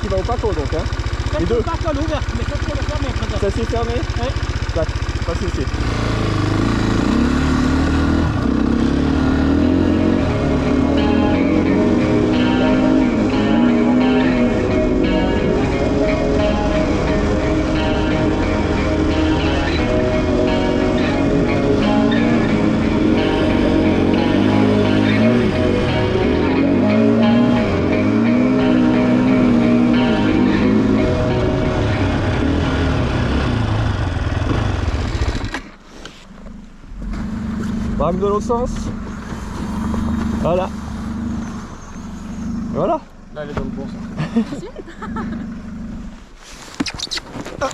qui va au Paco donc hein. Les deux. Pas qu'à l'ouvert, mais ça c'est fermé peut-être. Ça c'est fermé? Oui. D'accord, pas de souci. Braque de l'autre sens. Voilà. Voilà. Là elle est dans le bon sens. Merci. Hop.